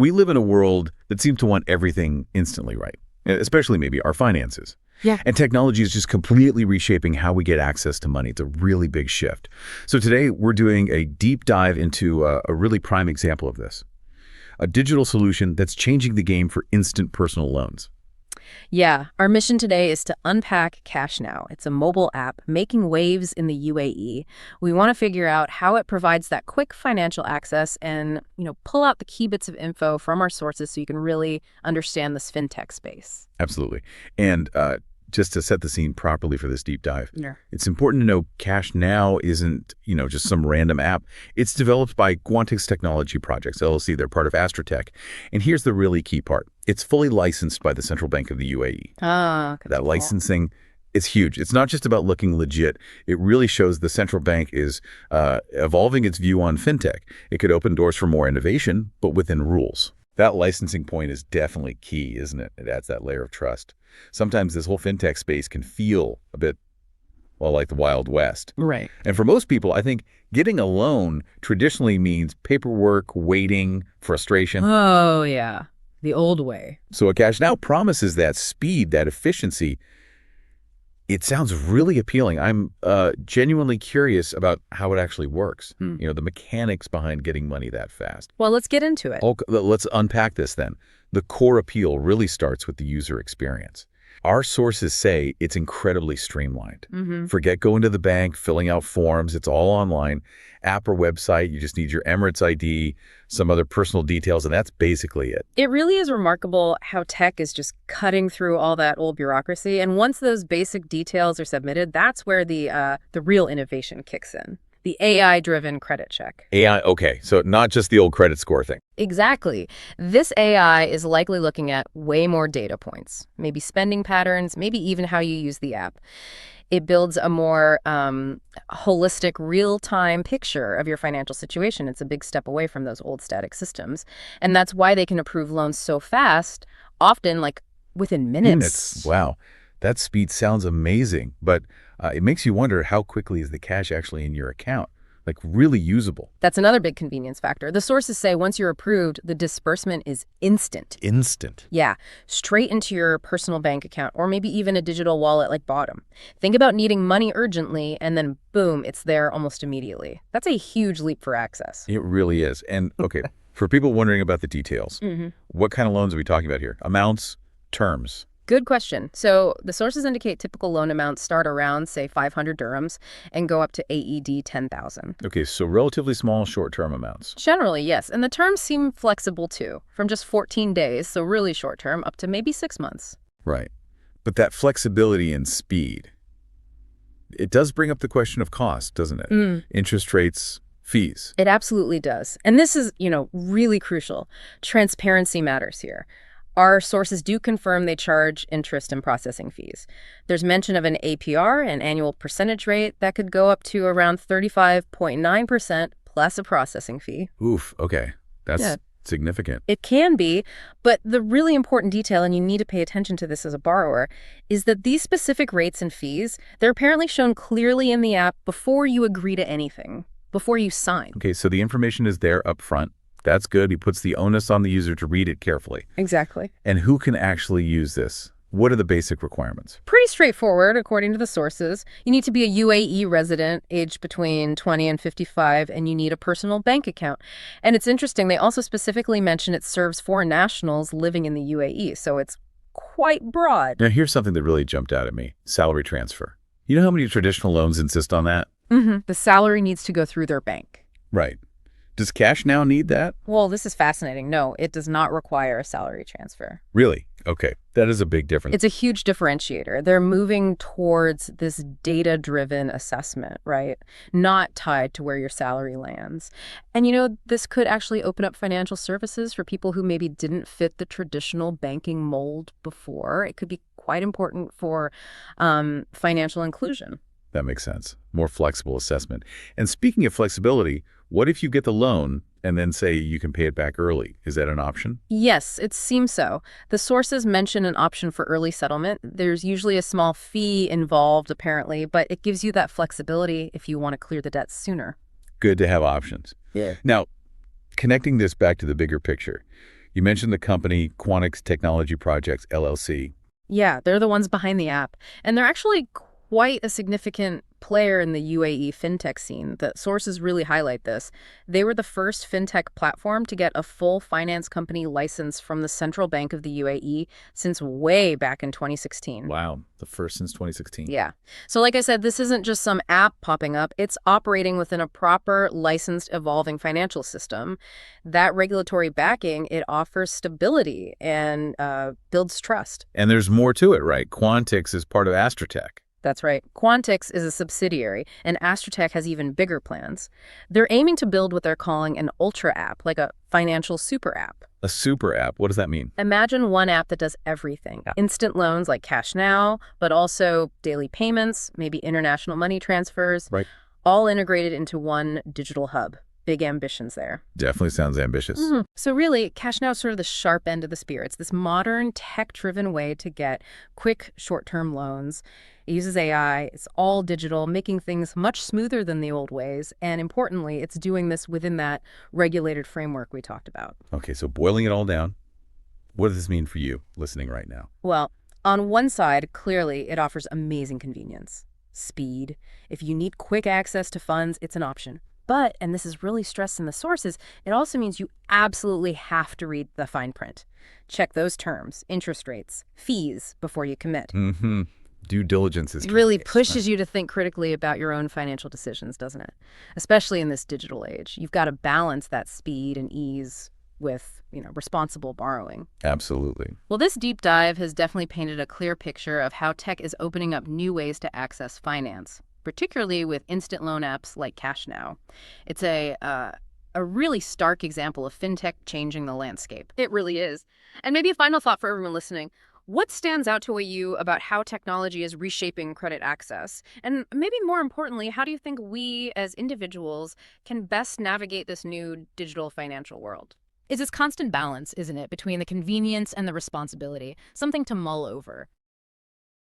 We live in a world that seems to want everything instantly right, especially maybe our finances. Yeah. And technology is just completely reshaping how we get access to money. It's a really big shift. So today we're doing a deep dive into a really prime example of this, a digital solution that's changing the game for instant personal loans. Yeah, our mission today is to unpack CashNow. It's a mobile app making waves in the UAE. We want to figure out how it provides that quick financial access and, pull out the key bits of info from our sources so you can really understand this fintech space. Absolutely. And just to set the scene properly for this deep dive, Yeah. it's important to know CashNow isn't, just some random app. It's developed by Quantix Technology Projects, LLC. They're part of Astrotech. And here's the really key part. It's fully licensed by the Central Bank of the UAE. That licensing is huge. It's not just about looking legit. It really shows the central bank is evolving its view on fintech. It could open doors for more innovation, but within rules. That licensing point is definitely key, isn't it? It adds that layer of trust. Sometimes this whole fintech space can feel a bit, like the Wild West. Right. And for most people, I think getting a loan traditionally means paperwork, waiting, frustration. Oh, yeah. The old way. So a CashNow promises that speed, that efficiency. It sounds really appealing. I'm genuinely curious about how it actually works. The mechanics behind getting money that fast. Well, let's get into it. Let's unpack this then. The core appeal really starts with the user experience. Our sources say it's incredibly streamlined. Forget going to the bank, filling out forms. It's all online. App or website, you just need your Emirates ID, some other personal details, and that's basically it. It really is remarkable how tech is just cutting through all that old bureaucracy. And once those basic details are submitted, that's where the real innovation kicks in. The AI-driven credit check. AI, okay. So not just the old credit score thing. Exactly. This AI is likely looking at way more data points, maybe spending patterns, maybe even how you use the app. It builds a more holistic, real-time picture of your financial situation. It's a big step away from those old static systems. And that's why they can approve loans so fast, often within minutes. Wow. That speed sounds amazing, but it makes you wonder, how quickly is the cash actually in your account? Really usable. That's another big convenience factor. The sources say once you're approved, the disbursement is instant. Instant? Yeah, straight into your personal bank account, or maybe even a digital wallet like Bottom. Think about needing money urgently, and then boom, it's there almost immediately. That's a huge leap for access. It really is. And okay, for people wondering about the details, what kind of loans are we talking about here? Amounts, terms? Good question. So the sources indicate typical loan amounts start around, say, 500 dirhams and go up to AED 10,000. Okay, so relatively small short-term amounts. Generally, yes. And the terms seem flexible, too, from just 14 days, so really short-term, up to maybe 6 months. Right. But that flexibility and speed, it does bring up the question of cost, doesn't it? Interest rates, fees. It absolutely does. And this is, really crucial. Transparency matters here. Our sources do confirm they charge interest and processing fees. There's mention of an APR, an annual percentage rate, that could go up to around 35.9% plus a processing fee. Oof, okay. That's significant. It can be, but the really important detail, and you need to pay attention to this as a borrower, is that these specific rates and fees, they're apparently shown clearly in the app before you agree to anything, before you sign. Okay, so the information is there up front. That's good. He puts the onus on the user to read it carefully. Exactly. And who can actually use this? What are the basic requirements? Pretty straightforward, according to the sources. You need to be a UAE resident, aged between 20 and 55, and you need a personal bank account. And it's interesting, they also specifically mention it serves foreign nationals living in the UAE, so it's quite broad. Now, here's something that really jumped out at me. Salary transfer. You know how many traditional loans insist on that? The salary needs to go through their bank. Right. Does CashNow need that? Well, this is fascinating. No, it does not require a salary transfer. Really? Okay. That is a big difference. It's a huge differentiator. They're moving towards this data-driven assessment, right? Not tied to where your salary lands. And, this could actually open up financial services for people who maybe didn't fit the traditional banking mold before. It could be quite important for financial inclusion. That makes sense. More flexible assessment. And speaking of flexibility, what if you get the loan and then say you can pay it back early? Is that an option? Yes, it seems so. The sources mention an option for early settlement. There's usually a small fee involved, apparently, but it gives you that flexibility if you want to clear the debt sooner. Good to have options. Yeah. Now, connecting this back to the bigger picture, You mentioned the company Quantix Technology Projects, LLC. Yeah, they're the ones behind the app. And they're actually quite a significant player in the UAE fintech scene. The sources really highlight this. They were the first fintech platform to get a full finance company license from the Central Bank of the UAE since way back in 2016. Wow, the first since 2016. Yeah. So like I said, this isn't just some app popping up. It's operating within a proper, licensed, evolving financial system. That regulatory backing, it offers stability and builds trust. And there's more to it, right? Quantix is part of AstraTech. That's right. Quantix is a subsidiary, and AstraTech has even bigger plans. They're aiming to build what they're calling an ultra app, like a financial super app. A super app, what does that mean? Imagine one app that does everything. Yeah. Instant loans like CashNow, but also daily payments, maybe international money transfers, Right. all integrated into one digital hub. Big ambitions there. Definitely sounds ambitious. So really, CashNow is sort of the sharp end of the spear. It's this modern, tech-driven way to get quick, short-term loans. It uses AI. It's all digital, making things much smoother than the old ways. And importantly, it's doing this within that regulated framework we talked about. Okay, so boiling it all down, what does this mean for you listening right now? Well, on one side, clearly, it offers amazing convenience, speed. If you need quick access to funds, it's an option. But, and this is really stressed in the sources, it also means you absolutely have to read the fine print. Check those terms, interest rates, fees before you commit. Due diligence is It really key. pushes you to think critically about your own financial decisions, doesn't it? Especially in this digital age. You've got to balance that speed and ease with, responsible borrowing. Absolutely. Well, this deep dive has definitely painted a clear picture of how tech is opening up new ways to access finance, particularly with instant loan apps like CashNow. It's a really stark example of fintech changing the landscape. It really is. And maybe a final thought for everyone listening. What stands out to you about how technology is reshaping credit access? And maybe more importantly, how do you think we as individuals can best navigate this new digital financial world? It's this constant balance, isn't it, between the convenience and the responsibility, something to mull over.